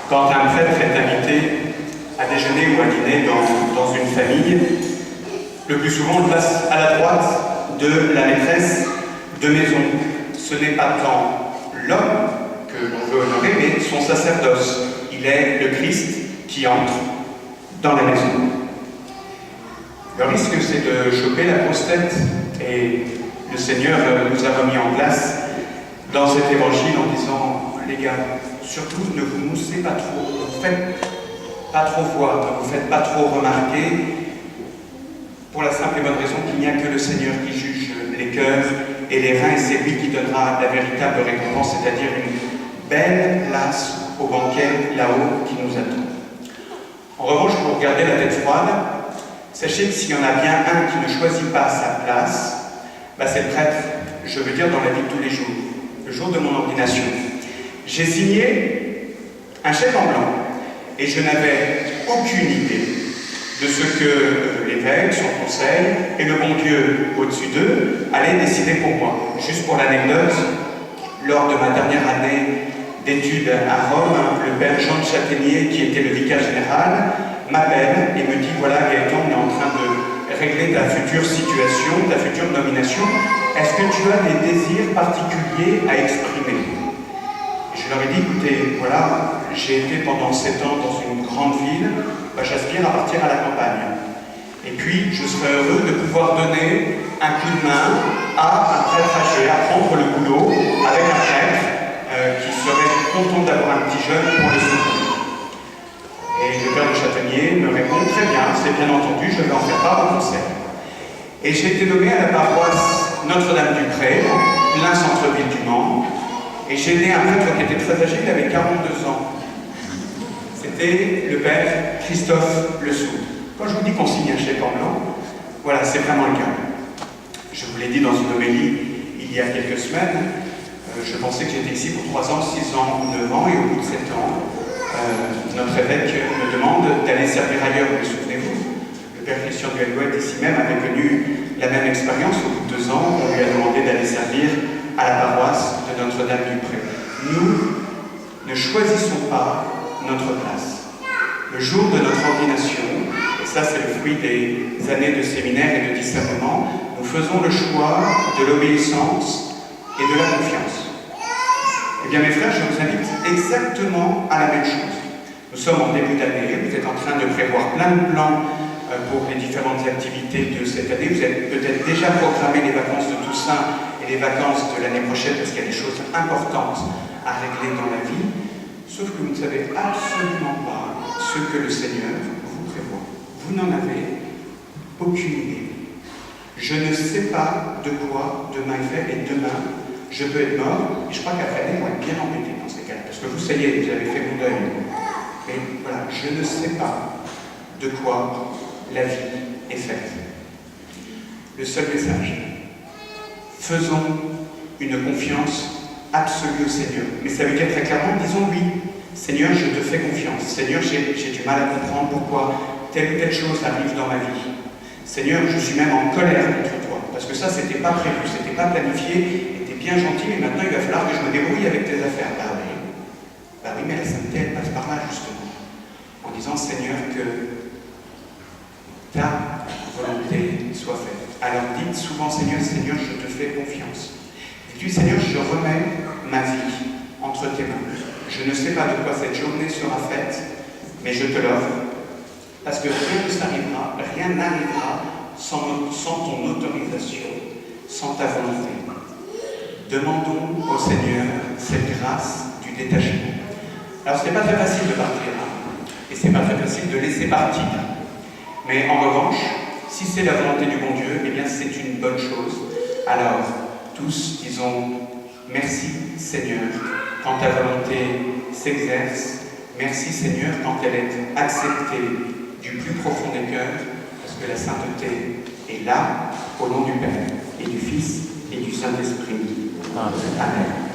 Quand un prêtre est invité à déjeuner ou à dîner dans une famille, le plus souvent on le place à la droite de la maîtresse de maison. Ce n'est pas tant l'homme que l'on veut honorer, mais son sacerdoce. Il est le Christ qui entre dans la maison. Le risque, c'est de choper la grosse tête, et le Seigneur nous a remis en place dans cet évangile en disant: les gars, surtout ne vous moussez pas trop, ne vous faites pas trop voir, ne vous faites pas trop remarquer, pour la simple et bonne raison qu'il n'y a que le Seigneur qui juge les cœurs et les reins, et c'est lui qui donnera la véritable récompense, c'est-à-dire une belle place au banquet là-haut qui nous attend. En revanche, pour garder la tête froide, sachez que s'il y en a bien un qui ne choisit pas sa place, c'est le prêtre, je veux dire dans la vie de tous les jours, le jour de mon ordination. J'ai signé un chèque en blanc et je n'avais aucune idée de ce que l'évêque, son conseil et le bon Dieu au-dessus d'eux allaient décider pour moi. Juste pour l'anecdote, lors de ma dernière année d'études à Rome, le père Jean de Châtaignier, qui était le vicaire général, m'appelle et me dit: voilà, Gaëtan, on est en train de régler ta future situation, ta future nomination. Est-ce que tu as des désirs particuliers à exprimer? Et je leur ai dit: écoutez, voilà, j'ai été pendant 7 ans dans une grande ville, j'aspire à partir à la campagne. Et puis, je serais heureux de pouvoir donner un coup de main à un prêtre âgé, à prendre le boulot avec un prêtre qui serait content d'avoir un petit jeune pour le soutenir. Et le père de Châtaignier me répond: très bien, c'est bien entendu, je vais en faire part au conseil. Et j'ai été nommé à la paroisse Notre-Dame-du-Pré, en plein centre-ville du Mans, et j'ai aidé un prêtre qui était très âgé, il avait 42 ans. C'était le père Christophe Le Soud. Quand je vous dis qu'on signe un chèque en blanc, voilà, c'est vraiment le cas. Je vous l'ai dit dans une homélie il y a quelques semaines, je pensais que j'étais ici pour 3 ans, 6 ans ou 9 ans, et au bout de 7 ans, notre évêque me demande d'aller servir ailleurs. Vous vous souvenez-vous, le père Christian Duhalgouët, ici même, avait connu la même expérience. Au bout de 2 ans, on lui a demandé d'aller servir à la paroisse de Notre-Dame-du-Pré. Nous ne choisissons pas notre place. Le jour de notre ordination, et ça c'est le fruit des années de séminaire et de discernement, nous faisons le choix de l'obéissance et de la confiance. Eh bien mes frères, je vous invite exactement à la même chose. Nous sommes en début d'année, vous êtes en train de prévoir plein de plans pour les différentes activités de cette année. Vous avez peut-être déjà programmé les vacances de Toussaint et les vacances de l'année prochaine, parce qu'il y a des choses importantes à régler dans la vie, sauf que vous ne savez absolument pas ce que le Seigneur vous prévoit. Vous n'en avez aucune idée. Je ne sais pas de quoi demain est fait, et demain, je peux être mort, et je crois qu'après on va être bien embêté dans ces cas-là, parce que vous, ça y est, vous avez fait mon deuil. Et voilà, je ne sais pas de quoi la vie est faite. Le seul message: faisons une confiance absolue au Seigneur. Mais ça veut dire très clairement, disons oui. Seigneur, je te fais confiance. Seigneur, j'ai du mal à comprendre pourquoi telle ou telle chose arrive dans ma vie. Seigneur, je suis même en colère contre toi, parce que ça, c'était pas prévu, c'était pas planifié, t'es bien gentil, mais maintenant il va falloir que je me débrouille avec tes affaires. Bah oui, mais la sainteté, elle passe par là, justement, en disant: Seigneur, que ta volonté soit faite. Alors dites souvent: Seigneur, Seigneur, je te fais confiance. Dites-lui: Seigneur, je remets ma vie entre tes mains. Je ne sais pas de quoi cette journée sera faite, mais je te l'offre, parce que rien n'arrivera sans ton autorisation, sans ta volonté. Demandons au Seigneur cette grâce du détachement. Alors, ce n'est pas très facile de partir, et ce n'est pas très facile de laisser partir. Mais en revanche, si c'est la volonté du bon Dieu, eh bien c'est une bonne chose. Alors, tous disons: merci Seigneur, quand ta volonté s'exerce. Merci Seigneur, quand elle est acceptée du plus profond des cœurs, parce que la sainteté est là, au nom du Père, et du Fils, et du Saint-Esprit. Amen.